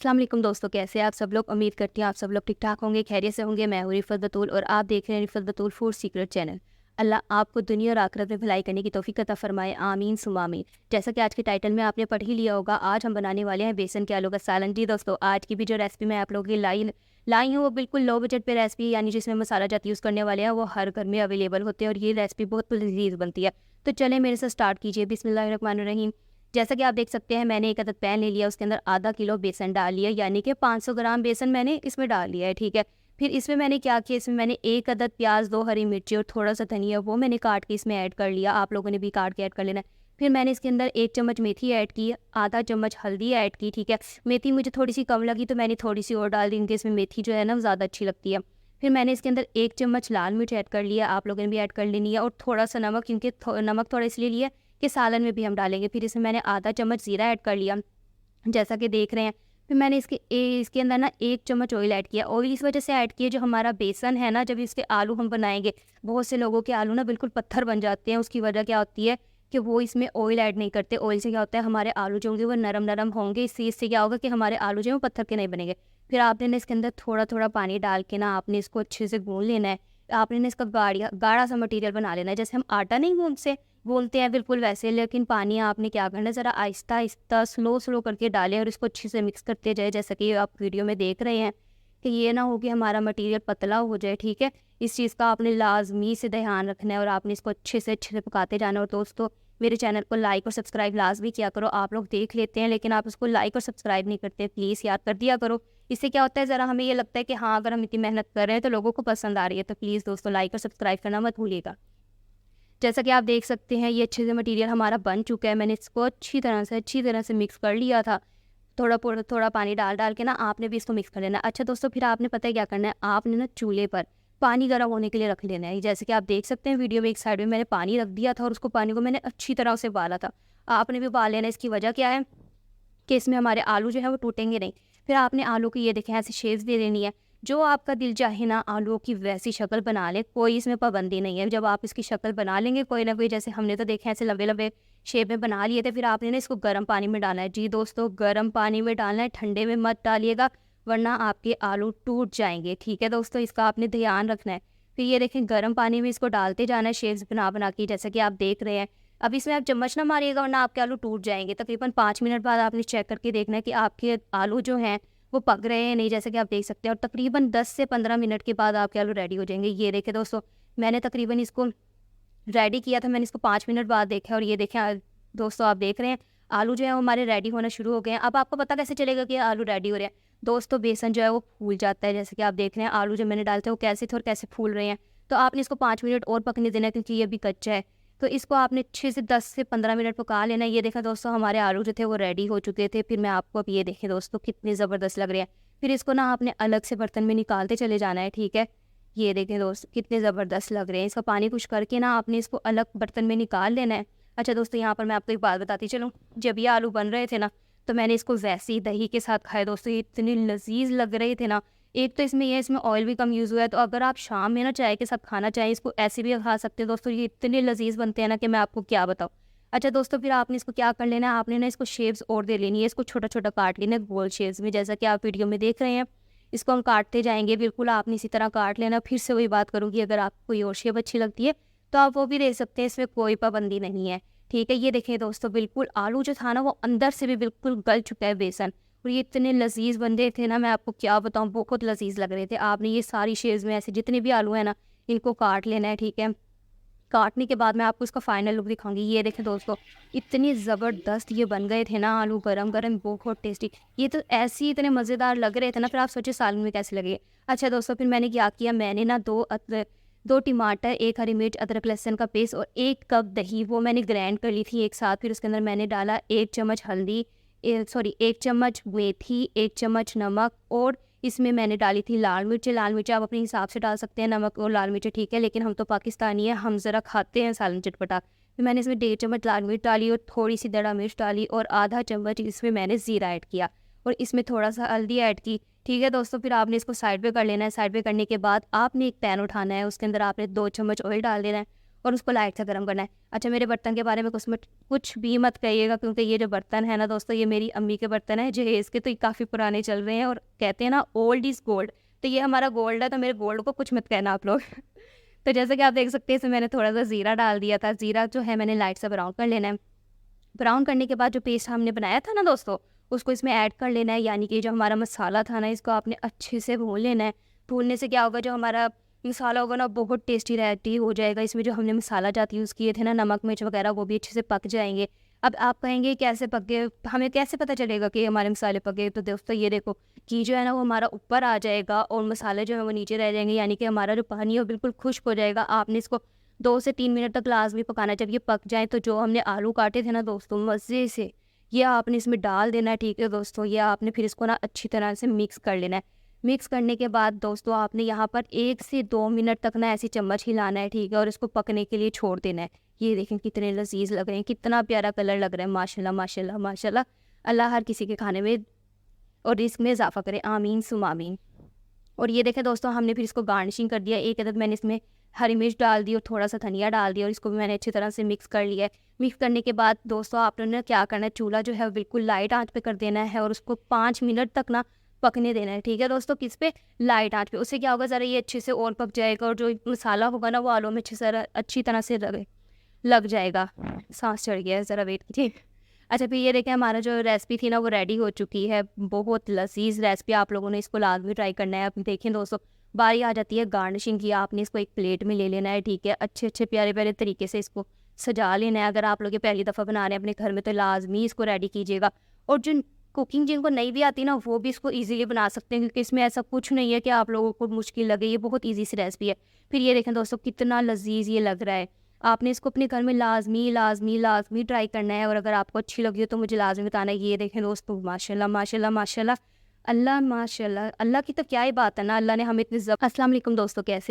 अस्सलाम वालेकुम दोस्तों, कैसे हैं आप सब लोग। उम्मीद करती हूँ आप सब लोग ठीक ठाक होंगे, खैरियत से होंगे। मैं हूँ रिफ़त बतूल और आप देख रहे हैं रिफ़त बतूल फूड सीक्रेट चैनल। अल्लाह आपको दुनिया और आखिरत में भलाई करने की तौफीक अता फरमाए, आमीन सुम्मा आमीन। जैसा कि आज के टाइटल में आपने पढ़ ही लिया होगा, आज हम बनाने वाले हैं बेसन के आलू का सालन। जी दोस्तों, आज की भी जो रेसिपी मैं आप लोगों की लाई हूँ वो बिल्कुल लो बजट पे रेसिपी, यानी जिसमें मसाला जात यूज़ करने वाले हैं वो हर घर में अवेलेबल होते हैं और ये रेसिपी बहुत लजीज बनती है। तो चलें मेरे से स्टार्ट कीजिए। बिस्मिल्लाहिर्रहमानिर्रहीम। जैसा कि आप देख सकते हैं, मैंने एक अदद पैन ले लिया, उसके अंदर आधा किलो बेसन डाल लिया, यानी कि 500 ग्राम बेसन मैंने इसमें डाल लिया है। ठीक है, फिर इसमें मैंने क्या किया, इसमें मैंने एक अदद प्याज, 2 हरी मिर्ची और थोड़ा सा धनिया वो मैंने काट के इसमें ऐड कर लिया। आप लोगों ने भी काट के ऐड कर लेना है। फिर मैंने इसके अंदर 1 चम्मच मेथी ऐड की, आधा चम्मच हल्दी ऐड की। ठीक है, मेथी मुझे थोड़ी सी कम लगी तो मैंने थोड़ी सी और डाल दी, क्योंकि इसमें मेथी जो है ना ज़्यादा अच्छी लगती है। फिर मैंने इसके अंदर 1 चम्मच लाल मिर्च ऐड कर लिया, आप लोगों ने भी ऐड कर लेनी है, और थोड़ा सा नमक, क्योंकि नमक थोड़ा इसलिए लिया कि सालन में भी हम डालेंगे। फिर इसमें मैंने आधा चम्मच ज़ीरा ऐड कर लिया, जैसा कि देख रहे हैं। फिर मैंने इसके अंदर ना 1 चम्मच ऑयल ऐड किया। ऑयल इस वजह से ऐड किया, जो हमारा बेसन है ना, जब इसके आलू हम बनाएंगे, बहुत से लोगों के आलू ना बिल्कुल पत्थर बन जाते हैं। उसकी वजह क्या होती है कि वो इसमें ऑयल ऐड नहीं करते। ऑयल से क्या होता है, हमारे आलू जो होंगे वो नरम नरम होंगे। इस चीज़ से क्या होगा कि हमारे आलू जो है वो पत्थर के नहीं बनेंगे। फिर आपने ना इसके अंदर थोड़ा थोड़ा पानी डाल के ना आपने इसको अच्छे से गूँध लेना है। आपने ना इसका गाढ़ा सा मटीरियल बना लेना है, जैसे हम आटा नहीं गूँथते बोलते हैं, बिल्कुल वैसे। लेकिन पानी आपने क्या करना है, ज़रा आहिस्ता आहिस्ता स्लो स्लो करके डालें और इसको अच्छे से मिक्स करते जाए, जैसा कि आप वीडियो में देख रहे हैं। कि ये ना हो कि हमारा मटेरियल पतला हो जाए। ठीक है, इस चीज़ का आपने लाजमी से ध्यान रखना है और आपने इसको अच्छे से पकाते जाना। और दोस्तों, मेरे चैनल को लाइक और सब्सक्राइब लाजमी किया करो। आप लोग देख लेते हैं लेकिन आप उसको लाइक और सब्सक्राइब नहीं करते, प्लीज़ याद कर दिया करो। इससे क्या होता है, ज़रा हमें ये लगता है कि हाँ, अगर हम इतनी मेहनत कर रहे हैं तो लोगों को पसंद आ रही है। तो प्लीज़ दोस्तों, लाइक और सब्सक्राइब करना मत भूलिएगा। जैसा कि आप देख सकते हैं, ये अच्छे से मटेरियल हमारा बन चुका है। मैंने इसको अच्छी तरह से मिक्स कर लिया था। थोड़ा पानी डाल डाल के ना आपने भी इसको मिक्स कर लेना है। अच्छा दोस्तों, फिर आपने पता है क्या करना है, आपने ना चूल्हे पर पानी गर्म होने के लिए रख लेना है। जैसे कि आप देख सकते हैं वीडियो में, एक साइड में मैंने पानी रख दिया था और उसको पानी को मैंने अच्छी तरह से उबाला था। आपने भी उबाल लेना है। इसकी वजह क्या है कि इसमें हमारे आलू जो है वो टूटेंगे नहीं। फिर आपने आलू की ये देखें ऐसे शेप्स दे देनी है, जो आपका दिल चाहे ना आलूओं की वैसी शक्ल बना ले, कोई इसमें पाबंदी नहीं है। जब आप इसकी शक्ल बना लेंगे कोई ना कोई, जैसे हमने तो देखे ऐसे लंबे लंबे शेप में बना लिए थे, फिर आपने ना इसको गर्म पानी में डालना है। जी दोस्तों, गर्म पानी में डालना है, ठंडे में मत डालिएगा, वरना आपके आलू टूट जाएंगे। ठीक है दोस्तों, इसका आपने ध्यान रखना है। फिर ये देखें, गर्म पानी में इसको डालते जाना है, शेप्स बना बना के, जैसा कि आप देख रहे हैं। अब इसमें आप चम्मच ना मारिएगा, वरना आपके आलू टूट जाएंगे। तकरीबन 5 मिनट बाद आपने चेक करके देखना है कि आपके आलू जो हैं वो पक रहे हैं नहीं, जैसे कि आप देख सकते हैं। और तकरीबन 10 से 15 मिनट के बाद आपके आलू रेडी हो जाएंगे। ये देखें दोस्तों, मैंने तकरीबन इसको रेडी किया था, मैंने इसको 5 मिनट बाद देखा और ये देखें दोस्तों, आप देख रहे हैं आलू जो है वो हमारे रेडी होना शुरू हो गए हैं। अब आपको पता कैसे चलेगा कि आलू रेडी हो रहे हैं? दोस्तों, बेसन जो है वो फूल जाता है, जैसे कि आप देख रहे हैं आलू जो मैंने डालते हैं वो कैसे थे और कैसे फूल रहे हैं। तो आपने इसको 5 मिनट और पकने देना है, क्योंकि ये भी कच्चा है। तो इसको आपने अच्छे से 10 से 15 मिनट पका लेना है। ये देखा दोस्तों, हमारे आलू जो थे वो रेडी हो चुके थे। फिर मैं आपको अब ये देखें दोस्तों, कितने ज़बरदस्त लग रहे हैं। फिर इसको ना आपने अलग से बर्तन में निकालते चले जाना है। ठीक है, ये देखें दोस्त, कितने ज़बरदस्त लग रहे हैं। इसका पानी कुछ करके ना आपने इसको अलग बर्तन में निकाल लेना है। अच्छा दोस्तों, यहाँ पर मैं आपको एक बात बताती चलूँ। जब ये आलू बन रहे थे ना, तो मैंने इसको वैसे ही दही के साथ खाए दोस्तों, ये इतने लजीज लग रहे थे ना। एक तो इसमें ऑयल भी कम यूज़ हुआ है, तो अगर आप शाम में ना चाय के साथ खाना चाहें, इसको ऐसे भी खा सकते हैं दोस्तों। ये इतने लजीज बनते हैं ना कि मैं आपको क्या बताऊँ। अच्छा दोस्तों, फिर आपने इसको क्या कर लेना है, आपने ना इसको शेप्स और दे लेनी है। इसको छोटा छोटा काट लेना है गोल शेप्स में, जैसा कि आप वीडियो में देख रहे हैं। इसको हम काटते जाएंगे, बिल्कुल आपने इसी तरह काट लेना। फिर से वही बात करूँगी, अगर आपको कोई और शेप अच्छी लगती है तो आप वो भी दे सकते हैं, इसमें कोई पाबंदी नहीं है। ठीक है, ये देखिए दोस्तों, बिल्कुल आलू जो था ना वो अंदर से भी बिल्कुल गल चुका है बेसन। और ये इतने लजीज बन थे ना, मैं आपको क्या बताऊँ, बहुत लजीज लग रहे थे। आपने ये सारी शेप्स में ऐसे जितने भी आलू है ना, इनको काट लेना है। ठीक है, काटने के बाद मैं आपको इसका फाइनल लुक दिखाऊंगी। ये देखें दोस्तों, इतनी ज़बरदस्त ये बन गए थे ना आलू, गरम गरम, बहुत टेस्टी। ये तो ऐसे ही इतने मज़ेदार लग रहे थे ना, फिर आप सोचिए सालन में कैसे लगे। अच्छा दोस्तों, फिर मैंने क्या किया, मैंने ना दो टमाटर, 1 हरी मिर्च, अदरक लहसुन का पेस्ट और 1 कप दही वो मैंने ग्राइंड कर ली थी एक साथ। फिर उसके अंदर मैंने डाला 1 चम्मच हल्दी, 1 चम्मच मेथी, 1 चम्मच नमक, और इसमें मैंने डाली थी लाल मिर्च। लाल मिर्च आप अपने हिसाब से डाल सकते हैं, नमक और लाल मिर्च, ठीक है, लेकिन हम तो पाकिस्तानी हैं, हम ज़रा खाते हैं सालन चटपटा। फिर मैंने इसमें 1.5 चम्मच लाल मिर्च डाली और थोड़ी सी दड़ा मिर्च डाली, और आधा चम्मच इसमें मैंने ज़ीरा ऐड किया, और इसमें थोड़ा सा हल्दी ऐड की। ठीक है दोस्तों, फिर आपने इसको साइड पे कर लेना है। साइड पे करने के बाद आपने एक पैन उठाना है, उसके अंदर आपने 2 चम्मच ऑयल डाल देना है, और उसको लाइट से गर्म करना है। अच्छा, मेरे बर्तन के बारे में कुछ भी मत कहिएगा, क्योंकि ये जो बर्तन है ना दोस्तों, ये मेरी अम्मी के बर्तन है जहेज़ के, तो ये काफ़ी पुराने चल रहे हैं और कहते हैं ना ओल्ड इज़ गोल्ड, तो ये हमारा गोल्ड है, तो मेरे गोल्ड को कुछ मत कहना आप लोग। तो जैसे कि आप देख सकते हैं, इसमें मैंने थोड़ा-सा ज़ीरा डाल दिया था। ज़ीरा जो है मैंने लाइट से ब्राउन कर लेना है। ब्राउन करने के बाद जो पेस्ट हमने बनाया था ना दोस्तों, उसको इसमें ऐड कर लेना है, यानी कि जो हमारा मसाला था ना, इसको आपने अच्छे से भून लेना है। भूनने से क्या होगा, जो हमारा मसाला होगा ना, बहुत टेस्टी रेडी हो जाएगा। इसमें जो हमने मसाला जात यूज़ किए थे ना, नमक मिर्च वगैरह, वो भी अच्छे से पक जाएंगे। अब आप कहेंगे कैसे पक गए, हमें कैसे पता चलेगा कि हमारे मसाले पक गए? तो दोस्तों ये देखो कि जो है ना, वो हमारा ऊपर आ जाएगा और मसाले जो है वो नीचे रह जाएंगे, यानी कि हमारा जो पानी है वो बिल्कुल खुश्क हो जाएगा। आपने इसको 2 से 3 मिनट तक लाज़मी पकाना है। जब ये पक जाए, तो जो हमने आलू काटे थे ना दोस्तों मज़े से, ये आपने इसमें डाल देना है, ठीक है दोस्तों। ये आपने फिर इसको ना अच्छी तरह से मिक्स कर लेना है। मिक्स करने के बाद दोस्तों आपने यहाँ पर 1 से 2 मिनट तक ना ऐसे चम्मच हिलाना है, ठीक है, और इसको पकने के लिए छोड़ देना है। ये देखें कितने लज़ीज़ लग रहे हैं, कितना प्यारा कलर लग रहा है, माशाल्लाह माशाल्लाह माशाल्लाह। अल्लाह हर किसी के खाने में और रिज़्क में इज़ाफ़ा करे, आमीन सुम्मा आमीन। और ये देखें दोस्तों, हमने फिर इसको गार्निशिंग कर दिया। एक अदद मैंने इसमें हरी मिर्च डाल दी और थोड़ा-सा धनिया डाल दिया और इसको भी मैंने अच्छी तरह से मिक्स कर लिया है। मिक्स करने के बाद दोस्तों आपने ना क्या करना है, चूल्हा जो है वो बिल्कुल लाइट आँच पे कर देना है और उसको 5 मिनट तक ना पकने देना है, ठीक है दोस्तों? किस पे? लाइट आँच पे। उससे क्या होगा, ज़रा ये अच्छे से और पक जाएगा और जो मसाला होगा ना, वो आलू में अच्छी तरह से लग जाएगा। साँस चढ़ गया है, ज़रा वेट कीजिए। अच्छा, फिर ये देखें, हमारा जो रेसिपी थी ना, वो रेडी हो चुकी है। बहुत लज़ीज़ रेसिपी, आप लोगों ने इसको लाज़मी ट्राई करना है। अब देखें दोस्तों, बारी आ जाती है गार्निशिंग की। आपने इसको एक प्लेट में ले लेना है, ठीक है? अच्छे-अच्छे प्यारे-प्यारे तरीके से इसको सजा लेना है। अगर आप लोग ये पहली दफ़ा बना रहे हैं अपने घर में, तो लाज़मी इसको रेडी कीजिएगा। और जिन कुकिंग जिनको नहीं भी आती ना, वो भी इसको ईज़िली बना सकते हैं, क्योंकि इसमें ऐसा कुछ नहीं है कि आप लोगों को मुश्किल लगे। ये बहुत ईज़ी सी रेसिपी है। फिर ये देखें दोस्तों, कितना लज़ीज़ ये लग रहा है। आपने इसको अपने घर में लाज़मी, लाज़मी, लाज़मी ट्राई करना है और अगर आपको अच्छी लगी हो तो मुझे लाज़मी बताना है। ये देखें दोस्तों, माशाल्लाह, माशाल्लाह, माशाल्लाह, अल्लाह माशाल्लाह, अल्लाह की तो क्या ही बात है ना, अल्लाह ने हमें इतनी अस्सलाम वालेकुम दोस्तों, कैसे